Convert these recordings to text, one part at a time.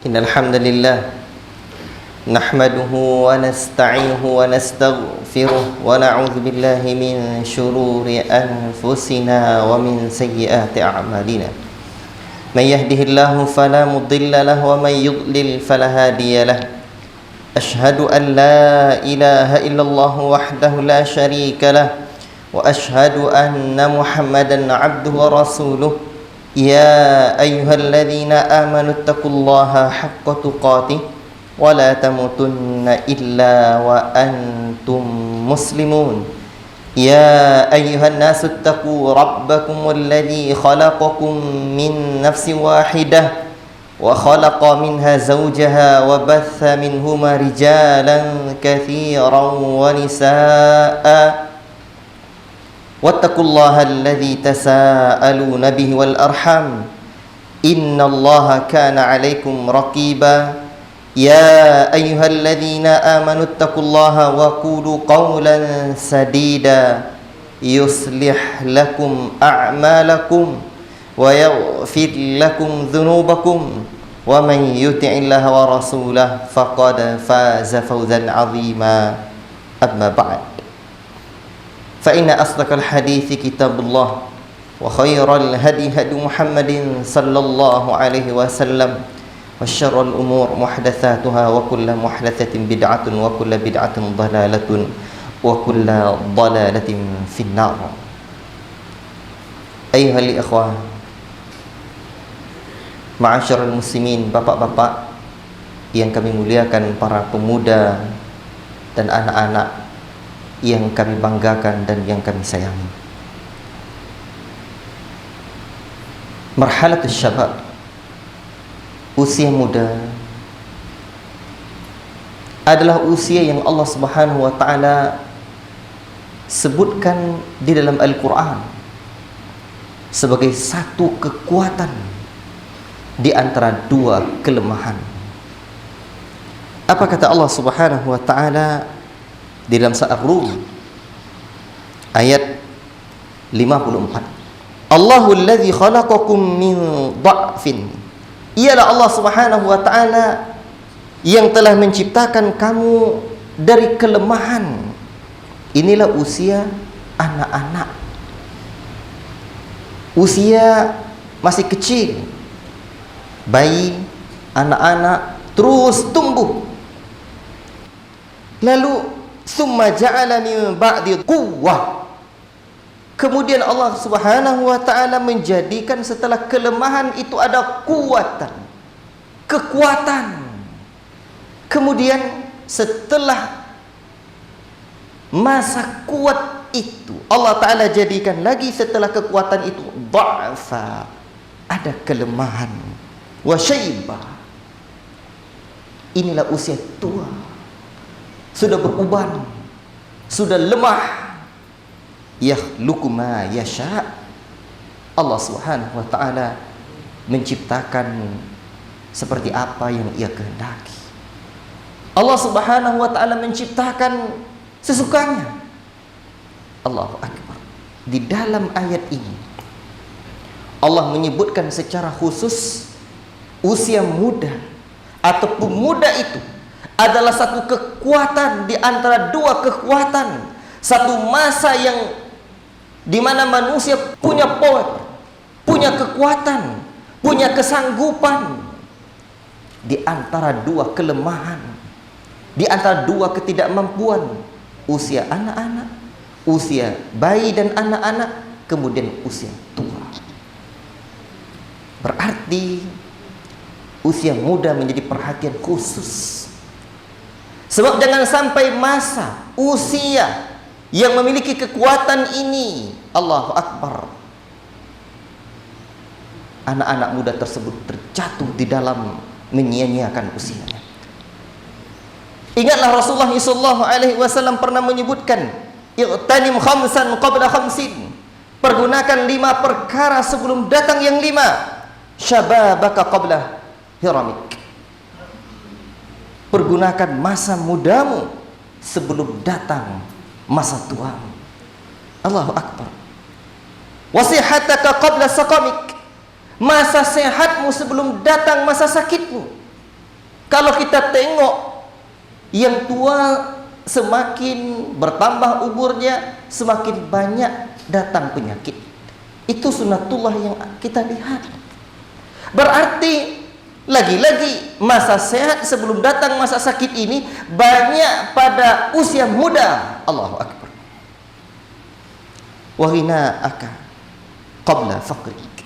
إن الحمد لله نحمده ونستعينه ونستغفره ونعوذ بالله من شرور أنفسنا ومن سيئات أعمالنا من يهده الله فلا مضل له ومن يضلل فلا هادي له أشهد أن لا إله إلا الله وحده لا شريك له وأشهد أن محمدا عبده ورسوله يا أيها الذين آمنوا اتقوا الله حق تقاته ولا تموتن إلا وأنتم مسلمون يا أيها الناس اتقوا ربكم الذي خلقكم من نفس واحدة وخلق منها زوجها وبث منهما رجالا كثيرا ونساء واتقوا الله الذي تساءلون به والأرحام إن الله كان عليكم رقيبا يا أيها الذين آمنوا اتقوا الله وقولوا قولا سديدا يصلح لكم أعمالكم ويغفر لكم ذنوبكم ومن يطع الله ورسوله فقد فاز فوزا عظيما أما بعد فإن أصدق الحديث كتاب الله وخير الهدي هدي محمد صلى الله عليه وسلم وشر الأمور محدثاتها وكل محدثة بدعة وكل بدعة ضلالة وكل ضلالة في النار. أيها الإخوة Ma'asyiral muslimin, bapak-bapak yang kami muliakan, para pemuda dan anak-anak yang kami banggakan dan yang kami sayangi. Marhalatul syabab, usia muda, adalah usia yang Allah Subhanahu wa taala sebutkan di dalam Al-Qur'an sebagai satu kekuatan di antara dua kelemahan. Apa kata Allah Subhanahu wa taala di dalam surah Ar-Rum ayat 54? Allahul ladzi khalaqakum min dha'fin. Ialah Allah Subhanahu wa taala yang telah menciptakan kamu dari kelemahan. Inilah usia anak-anak, usia masih kecil, bayi, anak-anak terus tumbuh. Lalu summa ja'ala min ba'di quwwah. Kemudian Allah Subhanahu wa taala menjadikan setelah kelemahan itu ada kekuatan. Kemudian setelah masa kuat itu Allah taala jadikan lagi setelah kekuatan itu dha'fa, ada kelemahan. Wa syaiba, inilah usia tua, sudah beruban, sudah lemah. Yakhluqu ma yasha. Allah Subhanahu wa taala menciptakan seperti apa yang Ia kehendaki. Allah Subhanahu wa taala menciptakan sesukanya. Allahu akbar. Di dalam ayat ini Allah menyebutkan secara khusus usia muda atau pemuda itu adalah satu kekuatan di antara dua kekuatan. Satu masa yang di mana manusia punya power, punya kekuatan, punya kesanggupan, di antara dua kelemahan, di antara dua ketidakmampuan, usia anak-anak, usia bayi dan anak-anak, kemudian usia tua. Berarti usia muda menjadi perhatian khusus. Sebab jangan sampai masa usia yang memiliki kekuatan ini, Allahu Akbar, anak-anak muda tersebut terjatuh di dalam menyia-nyiakan usianya. Ingatlah Rasulullah SAW pernah menyebutkan, "Iqtanim khamsan qabla khamsin." Pergunakan 5 perkara sebelum datang yang 5. Syababaka qabla hiramik. Pergunakan masa mudamu sebelum datang masa tuamu. Allahu Akbar. Wasihataka qabla saqamik. Masa sehatmu sebelum datang masa sakitmu. Kalau kita tengok yang tua semakin bertambah umurnya, semakin banyak datang penyakit. Itu sunnatullah yang kita lihat. Berarti lagi-lagi masa sehat sebelum datang masa sakit ini banyak pada usia muda. Allahu Akbar. Wa ghina'aka qabla faqrik.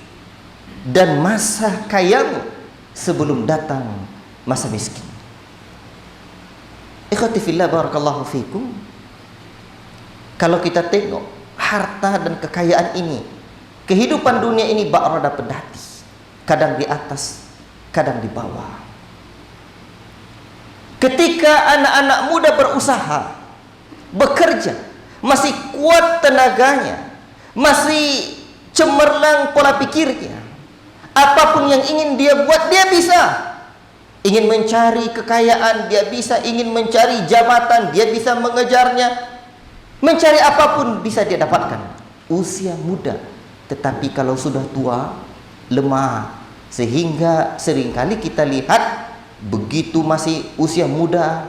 Dan masa kayamu sebelum datang masa miskin. Ikhwati fillah, barakallahu fikum. Kalau kita tengok harta dan kekayaan ini, kehidupan dunia ini ba'rada pedati, kadang di atas, kadang di bawah. Ketika anak-anak muda berusaha, bekerja, masih kuat tenaganya, masih cemerlang pola pikirnya, apapun yang ingin dia buat, dia bisa. Ingin mencari kekayaan, dia bisa. Ingin mencari jabatan, dia bisa mengejarnya. Mencari apapun bisa dia dapatkan. Usia muda. Tetapi kalau sudah tua, lemah. Sehingga seringkali kita lihat, begitu masih usia muda,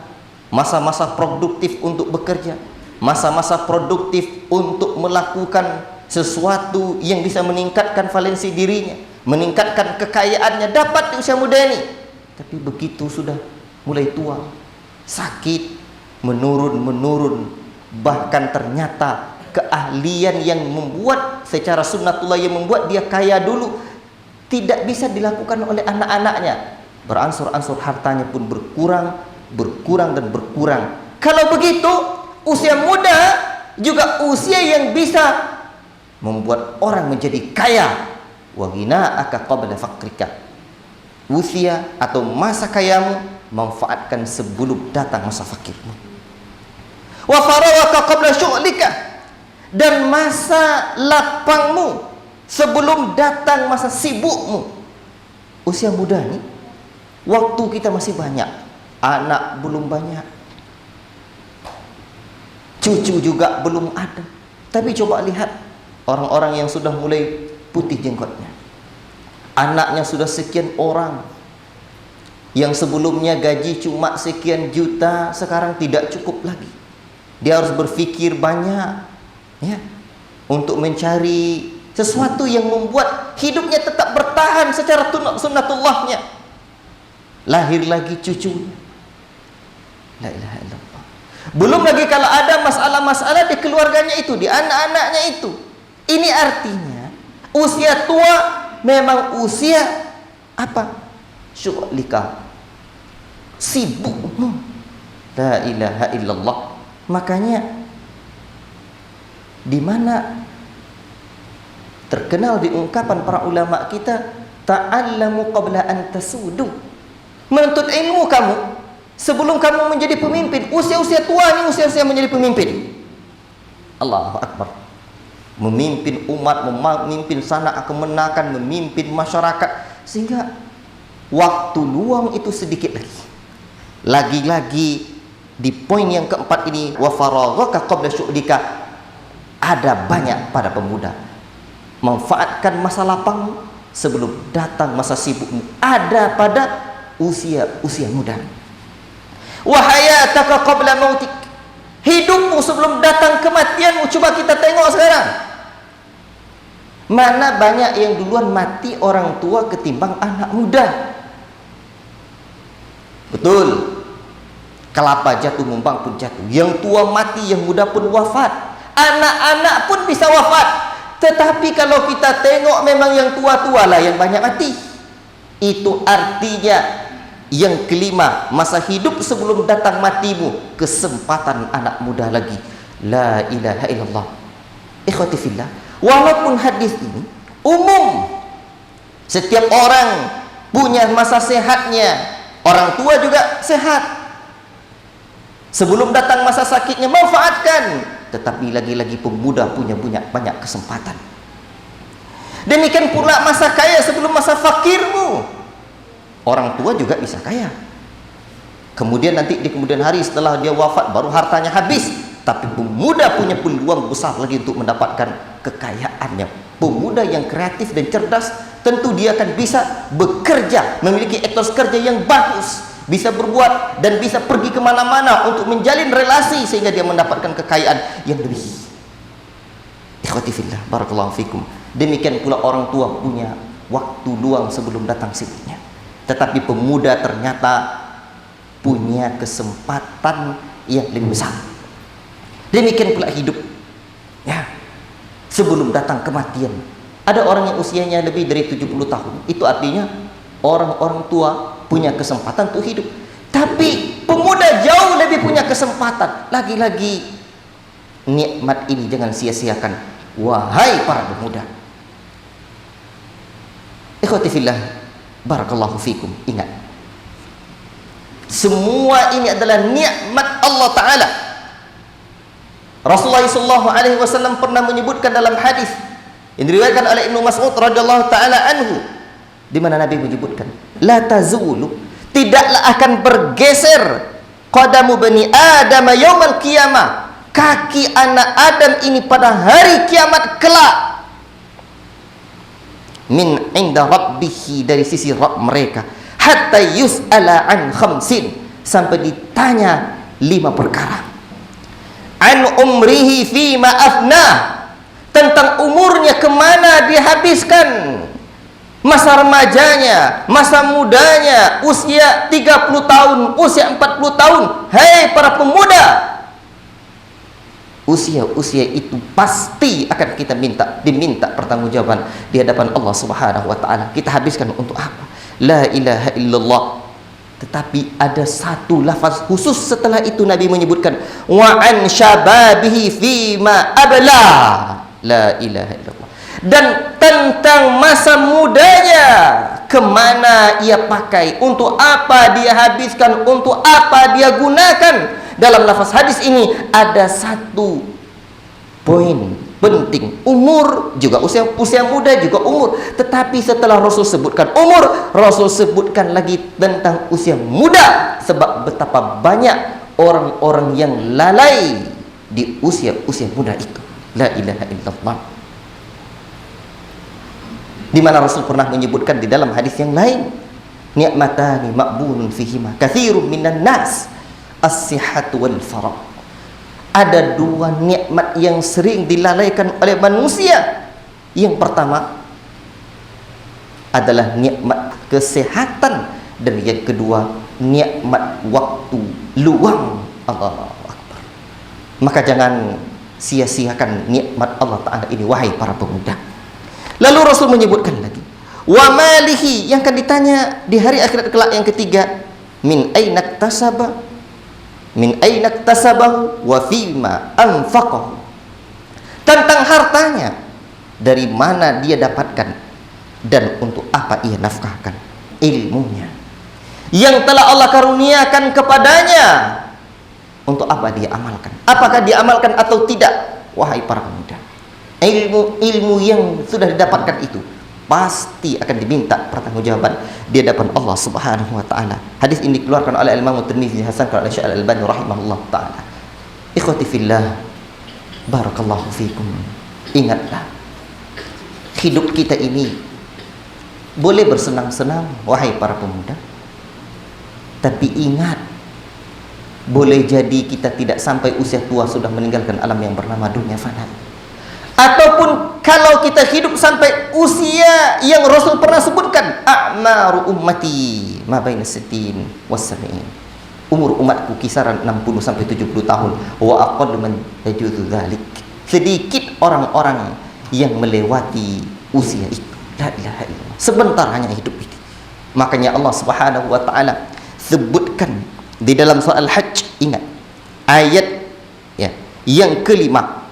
masa-masa produktif untuk bekerja, masa-masa produktif untuk melakukan sesuatu yang bisa meningkatkan valensi dirinya, meningkatkan kekayaannya, dapat di usia muda ini. Tapi begitu sudah mulai tua, sakit, menurun, bahkan ternyata keahlian yang membuat secara sunnatullah yang membuat dia kaya dulu tidak bisa dilakukan oleh anak-anaknya. Beransur-ansur hartanya pun berkurang dan berkurang. Kalau begitu, usia muda juga usia yang bisa membuat orang menjadi kaya. Wa ghina'aka qabla faqrika. Usia atau masa kayamu manfaatkan sebelum datang masa fakirmu. Wa farawaka qabla syughlika. Dan masa lapangmu sebelum datang masa sibukmu. Usia muda ini waktu kita masih banyak, anak belum banyak, cucu juga belum ada. Tapi coba lihat orang-orang yang sudah mulai putih jenggotnya, anaknya sudah sekian orang, yang sebelumnya gaji cuma sekian juta, sekarang tidak cukup lagi. Dia harus berpikir banyak, ya, untuk mencari sesuatu yang membuat hidupnya tetap bertahan secara sunnatullahnya. Lahir lagi cucunya. La ilaha illallah. Belum lagi kalau ada masalah-masalah di keluarganya itu, di anak-anaknya itu. Ini artinya usia tua memang usia apa? Syughlika, sibukmu. La ilaha illallah. Makanya di mana terkenal di ungkapan para ulama kita, ta'allamu qabla an tasudu. Menuntut ilmu kamu sebelum kamu menjadi pemimpin. Usia-usia tua ini usia-usia menjadi pemimpin. Allahu Akbar. Memimpin umat, memimpin sanak kemenakan, memimpin masyarakat, sehingga waktu luang itu sedikit lagi. Lagi-lagi di poin yang keempat ini, wa faraghaka qabla syughlika, ada banyak pada pemuda. Manfaatkan masa lapangmu sebelum datang masa sibukmu. Ada pada usia muda. Wa hayataka qabla mautik, hidupmu sebelum datang kematianmu. Coba kita tengok sekarang, mana banyak yang duluan mati orang tua ketimbang anak muda. Betul, kelapa jatuh mumbang pun jatuh. Yang tua mati, yang muda pun wafat. Anak-anak pun bisa wafat. Tetapi kalau kita tengok memang yang tua-tua lah yang banyak mati. Itu artinya yang kelima, masa hidup sebelum datang matimu, kesempatan anak muda lagi. La ilaha illallah. Ikhwati fillah, walaupun hadis ini umum, setiap orang punya masa sehatnya, orang tua juga sehat. Sebelum datang masa sakitnya, manfaatkan. Tetapi lagi-lagi pemuda punya banyak kesempatan. Demikian pula masa kaya sebelum masa fakirmu. Orang tua juga bisa kaya. Kemudian nanti di kemudian hari setelah dia wafat baru hartanya habis. Tapi pemuda punya peluang besar lagi untuk mendapatkan kekayaannya. Pemuda yang kreatif dan cerdas, tentu dia akan bisa bekerja, memiliki etos kerja yang bagus, bisa berbuat dan bisa pergi kemana-mana untuk menjalin relasi sehingga dia mendapatkan kekayaan yang lebih. Ikhwati fillah, barakallahu fikum. Demikian pula orang tua punya waktu luang sebelum datang sibuknya, tetapi pemuda ternyata punya kesempatan yang lebih besar. Demikian pula hidup, ya, sebelum datang kematian. Ada orang yang usianya lebih dari 70 tahun. Itu artinya orang-orang tua punya kesempatan untuk hidup. Tapi pemuda jauh lebih punya kesempatan. Lagi-lagi nikmat ini jangan sia-siakan, wahai para pemuda. Ikhwati fillah, barakallahu fikum. Ingat, semua ini adalah nikmat Allah Ta'ala. Rasulullah SAW pernah menyebutkan dalam hadis yang diriwayatkan oleh Ibnu Mas'ud radhiyallahu taala anhu, di mana Nabi menyebutkan, la tazulu, tidaklah akan bergeser qadamu bani Adam yaumal qiyamah, kaki anak Adam ini pada hari kiamat kelak, min inda rabbihi, dari sisi Rabb mereka, hatta yus'ala an khamsin, sampai ditanya 5 perkara. An umrihi fima afnah, tentang umurnya kemana dia habiskan, masa remajanya, masa mudanya, usia 30 tahun, usia 40 tahun. Hei para pemuda, usia-usia itu pasti akan kita diminta pertanggungjawaban di hadapan Allah Subhanahu wa taala. Kita habiskan untuk apa? La ilaha illallah. Tetapi ada satu lafaz khusus setelah itu Nabi menyebutkan, wa an syababihi fima abla. La ilaha illallah. Dan tentang masa mudanya, kemana ia pakai, untuk apa dia habiskan, untuk apa dia gunakan. Dalam lafaz hadis ini ada satu poin penting. Umur juga, usia muda juga umur. Tetapi setelah Rasul sebutkan umur, Rasul sebutkan lagi tentang usia muda. Sebab betapa banyak orang-orang yang lalai di usia-usia muda itu. La ilaha illallah. Di mana Rasul pernah menyebutkan di dalam hadis yang lain, ni'matani maqbulun fihima katsirun minan nas, as-sihhatu wal faragh. Ada 2 nikmat yang sering dilalaikan oleh manusia. Yang pertama adalah nikmat kesehatan, dan yang kedua nikmat waktu luang. Allahu akbar. Maka jangan sia-siakan nikmat Allah Ta'ala ini, wahai para pemuda. Lalu Rasul menyebutkan lagi, wa malihi, yang akan ditanya di hari akhirat kelak yang ketiga, min aina iktasaba, min aina iktasabahu wa fima anfaqahu, tentang hartanya, dari mana dia dapatkan dan untuk apa ia nafkahkan. Ilmunya yang telah Allah karuniakan kepadanya, untuk apa dia amalkan, apakah dia amalkan atau tidak. Wahai para pemuda, ilmu yang sudah didapatkan itu pasti akan diminta pertanggungjawaban di hadapan Allah Subhanahu wa taala. Hadis ini dikeluarkan oleh Imam Tirmizi, hasankan oleh Syekh Al-Albani rahimahullah taala. Ikhwati fillah, barakallahu fikum. Ingatlah, hidup kita ini boleh bersenang-senang wahai para pemuda, tapi ingat, boleh jadi kita tidak sampai usia tua sudah meninggalkan alam yang bernama dunia fana. Ataupun kalau kita hidup sampai usia yang Rasul pernah sebutkan, a'maru ummati ma baina sittin was-sab'in, umur umatku kisaran 60 sampai 70 tahun. Wa aqallu man yajuzu dzalik, sedikit orang-orang yang melewati usia itu. La ilaha illallah, sebentar hanya hidup ini. Makanya Allah Subhanahu wa taala sebutkan di dalam surah Al-Hajj, ingat ayat ya yang kelima,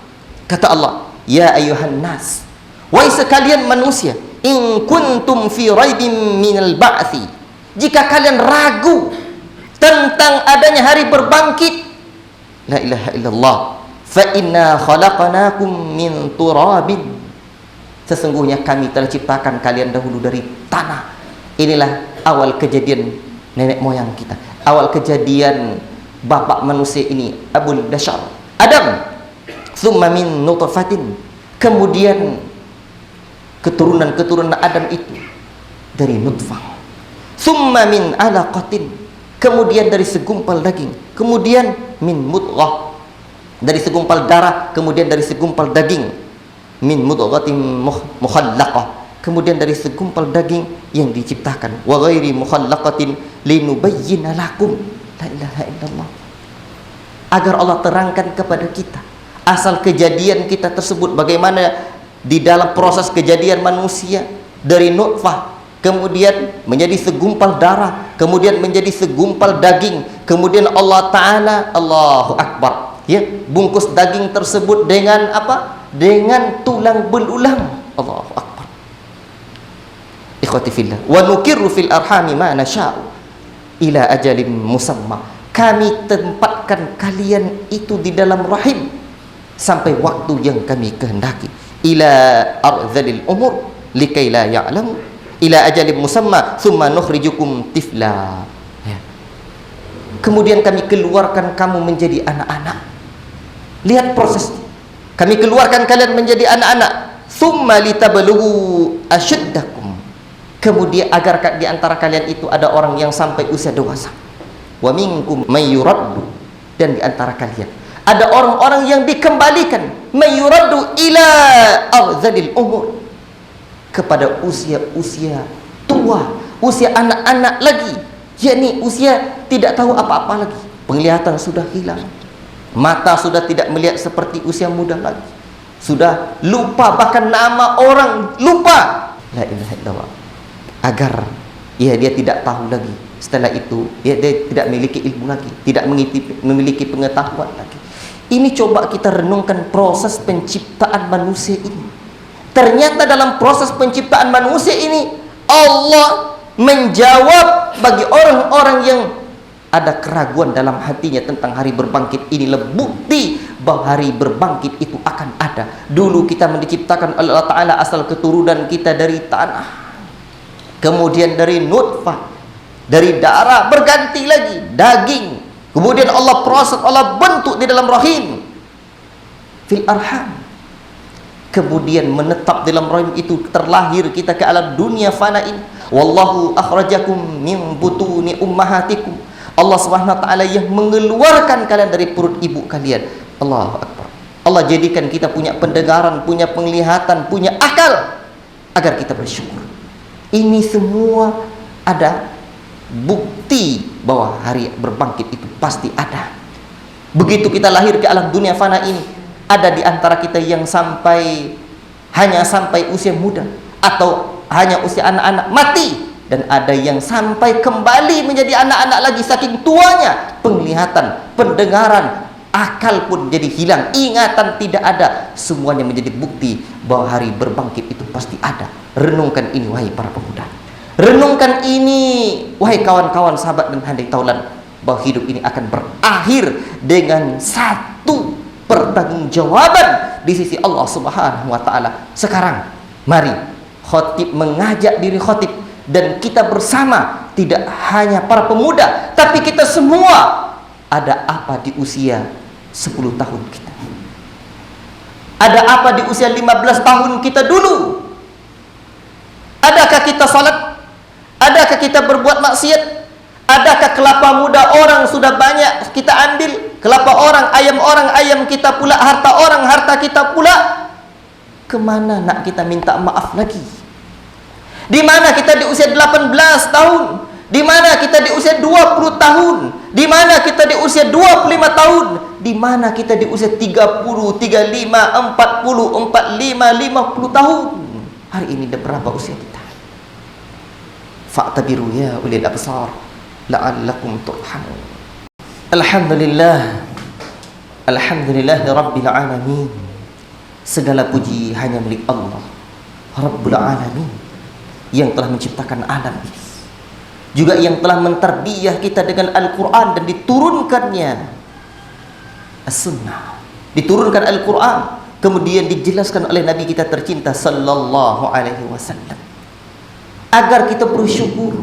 kata Allah, ya ayuhan nas, wahai sekalian manusia, in kuntum fi raibin minal ba'thi, jika kalian ragu tentang adanya hari berbangkit, la ilaha illallah, fa inna khalaqnakum min turabin, sesungguhnya kami telah ciptakan kalian dahulu dari tanah. Inilah awal kejadian nenek moyang kita, awal kejadian bapak manusia ini, Abul Bashar, Adam. Tsumma min nutfatin, kemudian keturunan Adam itu dari nutfah. Tsumma min alaqatin, kemudian dari segumpal daging, kemudian min mudghah, dari segumpal darah, kemudian dari segumpal daging, min mudghatin mukhallaqah, kemudian dari segumpal daging yang diciptakan, wa ghairi mukhallaqatin linubayyina lakum. La ilaha illallah. Agar Allah terangkan kepada kita asal kejadian kita tersebut, bagaimana di dalam proses kejadian manusia dari nutfah, kemudian menjadi segumpal darah, kemudian menjadi segumpal daging, kemudian Allah Ta'ala, Allahu Akbar, ya, bungkus daging tersebut dengan apa? Dengan tulang belulang. Allahu Akbar. Ikhwati fillah, wa nukirru fil arhami ma nasha'u ila ajalin musamma. Kami tempatkan kalian itu di dalam rahim sampai waktu yang kami kehendaki. Ila arzalil umur likai la ya'lamu ila ajalin musamma thumma nukhrijukum tifla. Ya. Kemudian kami keluarkan kamu menjadi anak-anak. Lihat proses. Kami keluarkan kalian menjadi anak-anak. Thumma litablughu ashuddakum. Kemudian agar di antara kalian itu ada orang yang sampai usia dewasa. Wa minkum may yuraddu, dan di antara kalian ada orang-orang yang dikembalikan, may yuraddu ila arzalil umur, kepada usia-usia tua, usia anak-anak lagi, yakni usia tidak tahu apa-apa lagi, penglihatan sudah hilang, mata sudah tidak melihat seperti usia muda lagi, sudah lupa bahkan nama orang, lupa. La ilaha illallah. Agar ya dia tidak tahu lagi, setelah itu ya dia tidak memiliki ilmu lagi, tidak memiliki pengetahuan lagi. Ini coba kita renungkan proses penciptaan manusia ini. Ternyata dalam proses penciptaan manusia ini Allah menjawab bagi orang-orang yang ada keraguan dalam hatinya tentang hari berbangkit. Inilah bukti bahwa hari berbangkit itu akan ada. Dulu kita diciptakan oleh Allah Ta'ala asal keturunan kita dari tanah, kemudian dari nutfah, dari darah berganti lagi daging, kemudian Allah proses, Allah bentuk di dalam rahim, fil arham, kemudian menetap dalam rahim itu, terlahir kita ke alam dunia fana ini. Wallahu akhrajakum min butuni ummahatikum. Allah Subhanahu wa taala yang mengeluarkan kalian dari perut ibu kalian. Allahu Akbar. Allah jadikan kita punya pendengaran, punya penglihatan, punya akal agar kita bersyukur. Ini semua ada bukti bahwa hari berbangkit itu pasti ada. Begitu kita lahir ke alam dunia fana ini, ada di antara kita yang hanya sampai usia muda atau hanya usia anak-anak mati, dan ada yang sampai kembali menjadi anak-anak lagi saking tuanya, penglihatan, pendengaran, akal pun jadi hilang, ingatan tidak ada. Semuanya menjadi bukti bahwa hari berbangkit itu pasti ada. Renungkan ini wahai para pemuda, renungkan ini wahai kawan-kawan sahabat dan handai taulan, bahwa hidup ini akan berakhir dengan satu pertanggungjawaban di sisi Allah Subhanahu wa taala. Sekarang mari khotib mengajak diri khotib dan kita bersama, tidak hanya para pemuda tapi kita semua, ada apa di usia 10 tahun kita, ada apa di usia 15 tahun kita dulu. Adakah kita salat? Adakah kita berbuat maksiat? Adakah kelapa muda orang sudah banyak kita ambil? Kelapa orang, ayam kita pula, harta orang, harta kita pula. Kemana nak kita minta maaf lagi? Di mana kita di usia 18 tahun? Di mana kita di usia 20 tahun? Di mana kita di usia 25 tahun? Di mana kita di usia 30, 35, 40, 45, 50 tahun? Hari ini ada berapa usia kita? Fa'tabiru ya ulil absar la'allakum turhamun. Alhamdulillah, alhamdulillah rabbil alamin. Segala puji hanya milik Allah Rabbul Alamin, yang telah menciptakan alam ini, juga yang telah mentarbiyah kita dengan Al-Quran dan diturunkannya As-Sunnah, diturunkan Al-Quran, kemudian dijelaskan oleh Nabi kita tercinta Sallallahu Alaihi Wasallam, agar kita bersyukur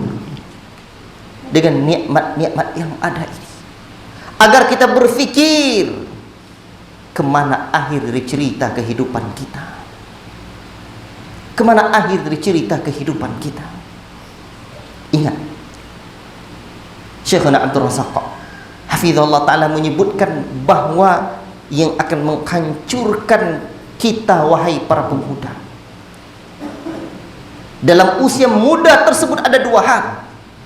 dengan nikmat-nikmat yang ada ini, agar kita berfikir kemana akhir dari cerita kehidupan kita, kemana akhir dari cerita kehidupan kita. Ingat, Syekhuna Abdul Razak hafizahullah ta'ala menyebutkan bahwa yang akan menghancurkan kita wahai para pemuda, dalam usia muda tersebut ada dua hal.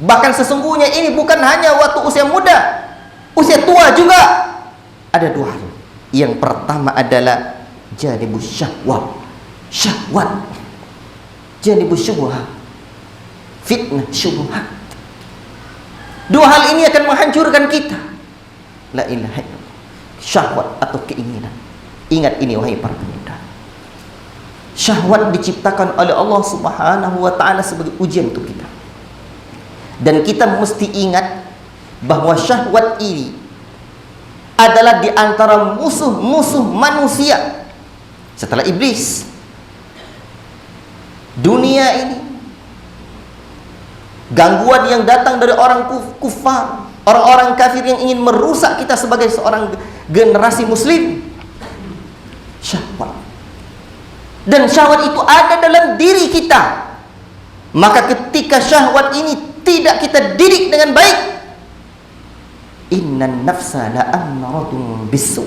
Bahkan sesungguhnya ini bukan hanya waktu usia muda, usia tua juga ada dua hal. Yang pertama adalah janibus syahwat, janibus syubhat, fitnah syubhat. Dua hal ini akan menghancurkan kita. La ilaha illallah. Syahwat atau keinginan. Ingat ini wahai para pemuda. Syahwat diciptakan oleh Allah Subhanahu wa ta'ala sebagai ujian untuk kita. Dan kita mesti ingat bahwa syahwat ini adalah di antara musuh-musuh manusia setelah iblis. Dunia ini, gangguan yang datang dari orang kufar, orang-orang kafir yang ingin merusak kita sebagai seorang generasi muslim. Syahwat. Dan syahwat itu ada dalam diri kita. Maka ketika syahwat ini tidak kita didik dengan baik, innan nafsa la'ammaratun bisu.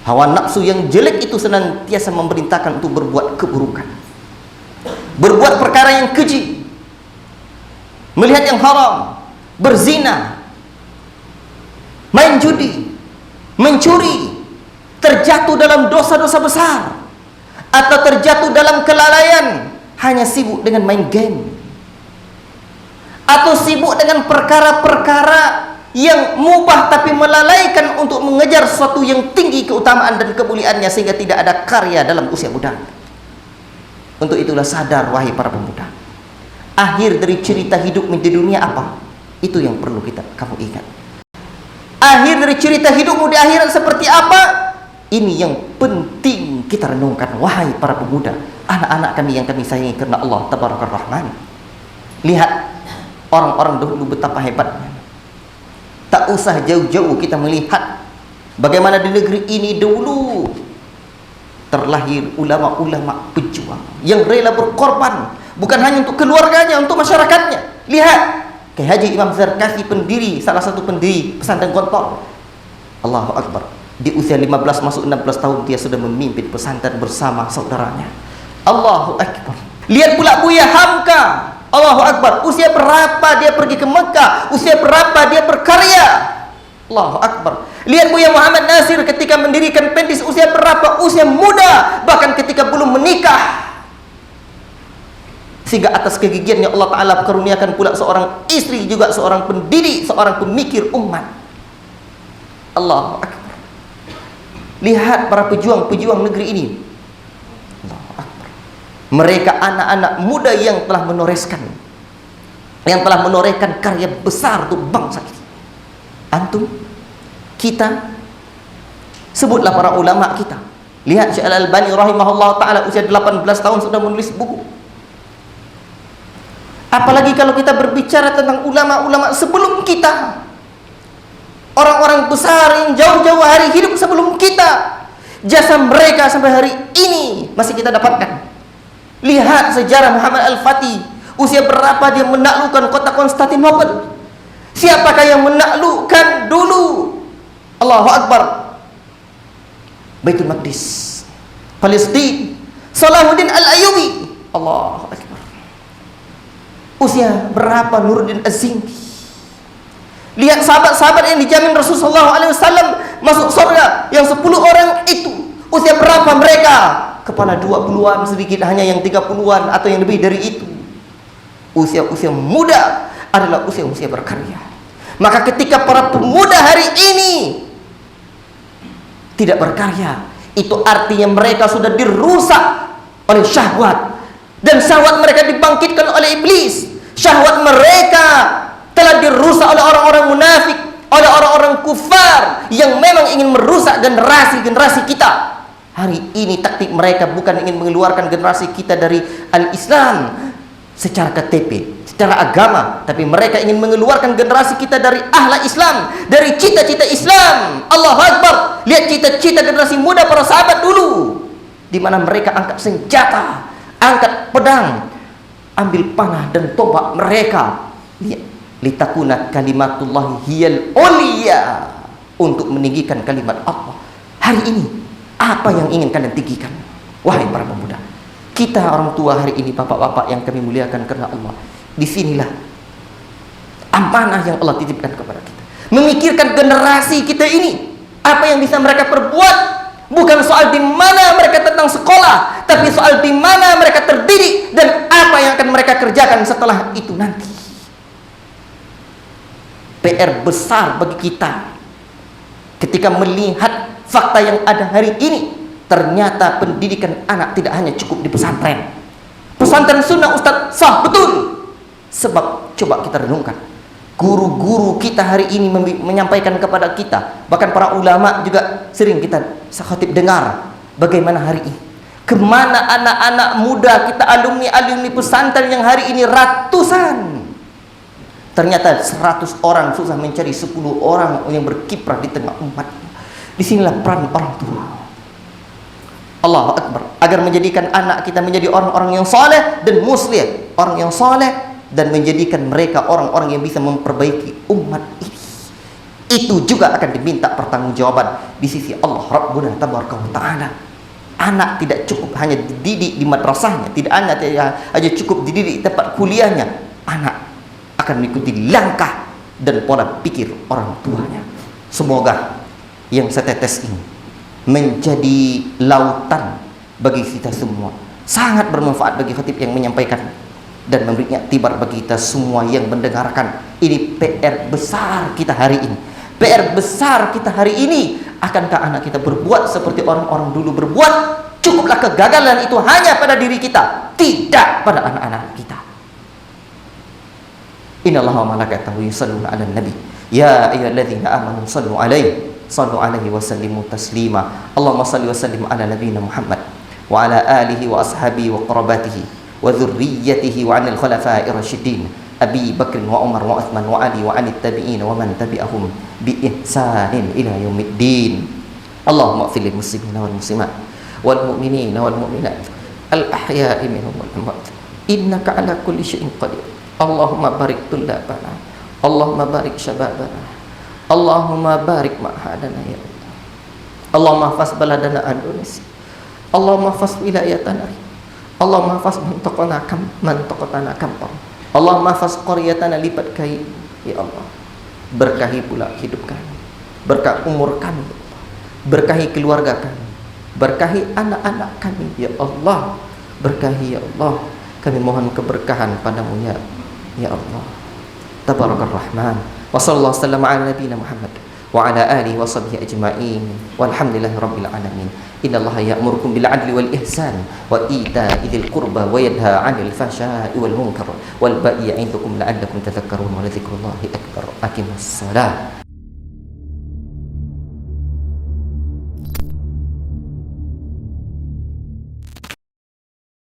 Hawa nafsu yang jelek itu senantiasa memerintahkan untuk berbuat keburukan, berbuat perkara yang keji, melihat yang haram, berzina, main judi, mencuri, terjatuh dalam dosa-dosa besar, atau terjatuh dalam kelalaian, hanya sibuk dengan main game, atau sibuk dengan perkara-perkara yang mubah tapi melalaikan untuk mengejar sesuatu yang tinggi keutamaan dan kemuliaannya, sehingga tidak ada karya dalam usia muda. Untuk itulah sadar wahai para pemuda, akhir dari cerita hidup di dunia apa? Itu yang perlu kamu ingat. Akhir dari cerita hidupmu di akhirat seperti apa? Ini yang penting kita renungkan wahai para pemuda, anak-anak kami yang kami sayangi karena Allah Tabarakar Rahman. Lihat orang-orang dahulu betapa hebatnya. Tak usah jauh-jauh kita melihat bagaimana di negeri ini dahulu terlahir ulama-ulama pejuang yang rela berkorban, bukan hanya untuk keluarganya, untuk masyarakatnya. Lihat Kyai Haji Imam Zarkashi, pendiri, salah satu pendiri pesantren Gontor. Allahu Akbar. Di usia 15 masuk 16 tahun dia sudah memimpin pesantren bersama saudaranya. Allahu Akbar. Lihat pula Buya Hamka. Allahu Akbar. Usia berapa dia pergi ke Mekah? Usia berapa dia berkarya? Allahu Akbar. Lihat Buya Muhammad Nasir ketika mendirikan Pentis, usia berapa? Usia muda, bahkan ketika belum menikah. Sehingga atas kegigihannya Allah Ta'ala karuniakan pula seorang istri, juga seorang pendidik, seorang pemikir umat. Allahu Akbar. Lihat para pejuang-pejuang negeri ini. Allahu Akbar. Mereka anak-anak muda yang telah menorehkan karya besar untuk bangsa kita. Antum, kita, sebutlah para ulama kita. Lihat Syekh Al-Albani rahimahullah ta'ala usia 18 tahun sudah menulis buku. Apalagi kalau kita berbicara tentang ulama-ulama sebelum kita, orang-orang besar yang jauh-jauh hari hidup sebelum kita, jasa mereka sampai hari ini masih kita dapatkan. Lihat sejarah Muhammad Al-Fatih, usia berapa dia menaklukkan kota Konstantinopel. Siapakah yang menaklukkan dulu? Allahu Akbar. Baitul Maqdis, Palestina, Salahuddin Al-Ayyubi. Allahu Akbar. Usia berapa Nuruddin Az-Zinki? Lihat sahabat-sahabat yang dijamin Rasulullah SAW masuk surga, yang 10 orang itu usia berapa mereka? Kepala 20-an, sedikit hanya yang 30-an atau yang lebih dari itu. Usia-usia muda adalah usia-usia berkarya. Maka ketika para pemuda hari ini tidak berkarya, itu artinya mereka sudah dirusak oleh syahwat, dan syahwat mereka dibangkitkan oleh iblis. Syahwat mereka telah dirusak oleh orang-orang munafik, oleh orang-orang kufar yang memang ingin merusak generasi kita. Hari ini taktik mereka bukan ingin mengeluarkan generasi kita dari al-Islam secara KTP, secara agama, tapi mereka ingin mengeluarkan generasi kita dari ahlak Islam, dari cita-cita Islam. Allahu Akbar. Lihat cita-cita generasi muda para sahabat dulu, di mana mereka angkat senjata, angkat pedang, ambil panah dan tombak mereka. Lihat litakuna kalimatullahi hiyal uliya, untuk meninggikan kalimat Allah. Hari ini apa yang ingin kalian tinggikan, wahai para pemuda? Kita orang tua hari ini, bapak-bapak yang kami muliakan karena Allah, disinilah amanah yang Allah titipkan kepada kita. Memikirkan generasi kita ini, apa yang bisa mereka perbuat. Bukan soal di mana mereka tentang sekolah, tapi soal di mana mereka terdidik dan apa yang akan mereka kerjakan setelah itu nanti. PR besar bagi kita ketika melihat fakta yang ada hari ini. Ternyata pendidikan anak tidak hanya cukup di pesantren. Pesantren sunnah Ustaz sah betul. Sebab coba kita renungkan, guru-guru kita hari ini menyampaikan kepada kita, bahkan para ulama juga sering kita sekhatib dengar bagaimana hari ini, kemana anak-anak muda kita, alumni pesantren yang hari ini ratusan. Ternyata 100 orang susah mencari 10 orang yang berkiprah di tengah umat. Disinilah peran orang tua. Allahu Akbar. Agar menjadikan anak kita menjadi orang-orang yang saleh dan muslih, orang yang saleh, dan menjadikan mereka orang-orang yang bisa memperbaiki umat ini. Itu juga akan diminta pertanggungjawaban di sisi Allah Rabbuna Tabaraka wa Ta'ala. Anak tidak cukup hanya dididik di madrasahnya, tidak hanya cukup dididik di tempat kuliahnya. Anak akan mengikuti langkah dan pola pikir orang tuanya. Semoga yang setetes ini menjadi lautan bagi kita semua, sangat bermanfaat bagi khatib yang menyampaikan dan memberikan iktibar bagi kita semua yang mendengarkan. Ini PR besar kita hari ini, PR besar kita hari ini. Akankah anak kita berbuat seperti orang-orang dulu berbuat? Cukuplah kegagalan itu hanya pada diri kita, tidak pada anak-anak kita. Innallaha wa malaikatahu yusholluna 'alan nabi ya ayyuhalladzina amanu shallu 'alaihi wa sallimu taslima. Allahumma shalli wa sallim ala nabiyyina Muhammad wa ala alihi wa ashabihi wa qarabatihi wa dzurriyyatihi wa 'anil khulafa'ir rasyidin Abi Bakr wa Umar wa Utsman wa Ali wa 'anit tabi'in wa man tabi'ahum bi ihsanin ila yaumiddin. Allahumma ighfir lil muslimina wal muslimat wal mu'minina wal mu'minat al ahya'i minhum wal amwat innaka 'ala kulli syai'in qadir. Allahumma barik tullabana, Allahumma barik syababana, Allahumma barik ma'hadana ya Allah. Allahumma hafaz baladana Indonesia, Allahumma hafaz wilayatana, Allahumma hafaz mantaqatana kampar, Allahumma hafaz qaryatana lipat kai ya Allah. Berkahi pula hidup kami, berkah umur kami ya Allah, berkahi keluarga kami, berkahi anak-anak kami ya Allah, berkahi ya Allah. Kami mohon keberkahan padamu ya Allah. Tabarakar Rahman. Wa sallallahu wasallam ala nabiyyina Muhammad wa ala alihi wa sahbihi ajma'in. Walhamdulillahi rabbil alamin. Innallaha ya'murukum bil 'adli wal ihsan wa ita'i dzil qurba wa yanha 'anil fahsya'i wal munkar wal baghi ya'idukum la'allakum tadhakkarun wa la dzikrullahi akbar. Aqimus shalah.